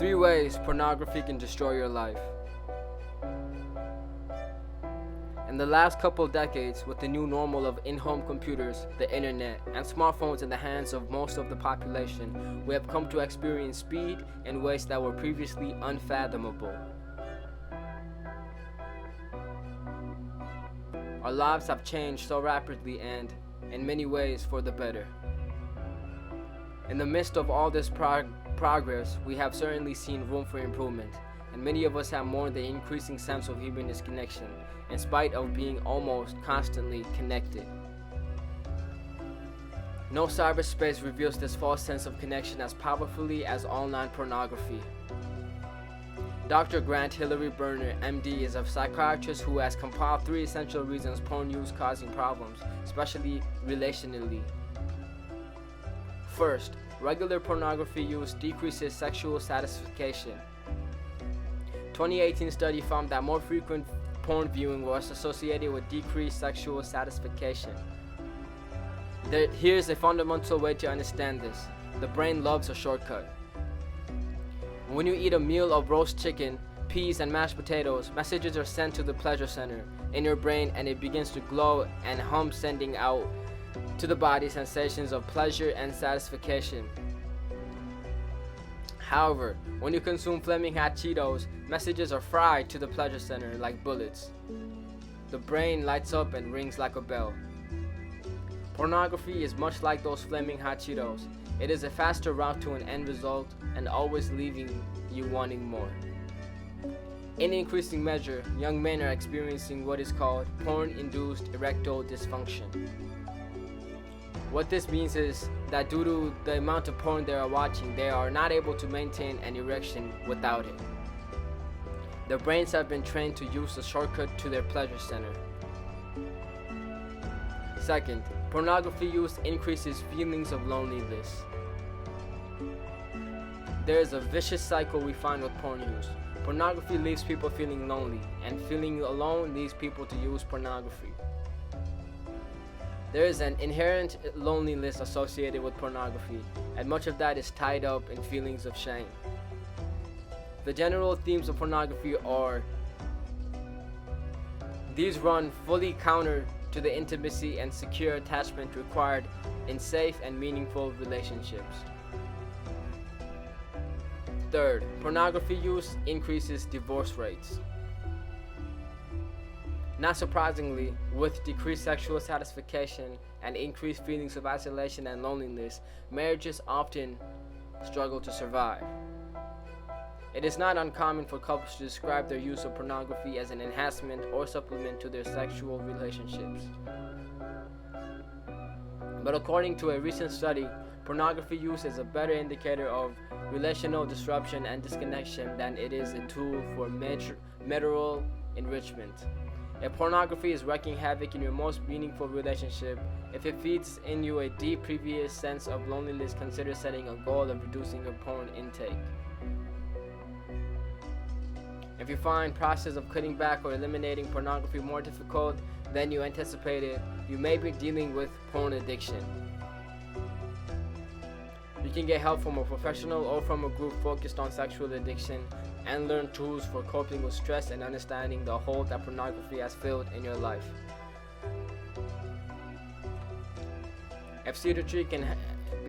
3 ways pornography can destroy your life. In the last couple of decades, with the new normal of in-home computers, the internet, and smartphones in the hands of most of the population, we have come to experience speed in ways that were previously unfathomable. Our lives have changed so rapidly and, in many ways, for the better. In the midst of all this progress, we have certainly seen room for improvement, and many of us have mourned the increasing sense of human disconnection, in spite of being almost constantly connected. No cyberspace reveals this false sense of connection as powerfully as online pornography. Dr. Grant Hilary Berner, MD, is a psychiatrist who has compiled 3 essential reasons porn use causing problems, especially relationally. First, regular pornography use decreases sexual satisfaction. 2018 study found that more frequent porn viewing was associated with decreased sexual satisfaction. Here's a fundamental way to understand this. The brain loves a shortcut. When you eat a meal of roast chicken, peas, and mashed potatoes, messages are sent to the pleasure center in your brain and it begins to glow and hum, sending out to the body sensations of pleasure and satisfaction. However, when you consume flaming hot Cheetos, messages are fried to the pleasure center like bullets. The brain lights up and rings like a bell. Pornography is much like those flaming hot Cheetos. It is a faster route to an end result and always leaving you wanting more. In increasing measure, young men are experiencing what is called porn-induced erectile dysfunction. What this means is that due to the amount of porn they are watching, they are not able to maintain an erection without it. Their brains have been trained to use the shortcut to their pleasure center. Second, pornography use increases feelings of loneliness. There is a vicious cycle we find with porn use. Pornography leaves people feeling lonely, and feeling alone leads people to use pornography. There is an inherent loneliness associated with pornography, and much of that is tied up in feelings of shame. The general themes of pornography are these run fully counter to the intimacy and secure attachment required in safe and meaningful relationships. Third, pornography use increases divorce rates. Not surprisingly, with decreased sexual satisfaction and increased feelings of isolation and loneliness, marriages often struggle to survive. It is not uncommon for couples to describe their use of pornography as an enhancement or supplement to their sexual relationships. But according to a recent study, pornography use is a better indicator of relational disruption and disconnection than it is a tool for marital enrichment. If pornography is wreaking havoc in your most meaningful relationship, if it feeds in you a deep previous sense of loneliness, consider setting a goal of reducing your porn intake. If you find process of cutting back or eliminating pornography more difficult than you anticipated, you may be dealing with porn addiction. You can get help from a professional or from a group focused on sexual addiction and learn tools for coping with stress and understanding the hole that pornography has filled in your life. If Cedar Tree can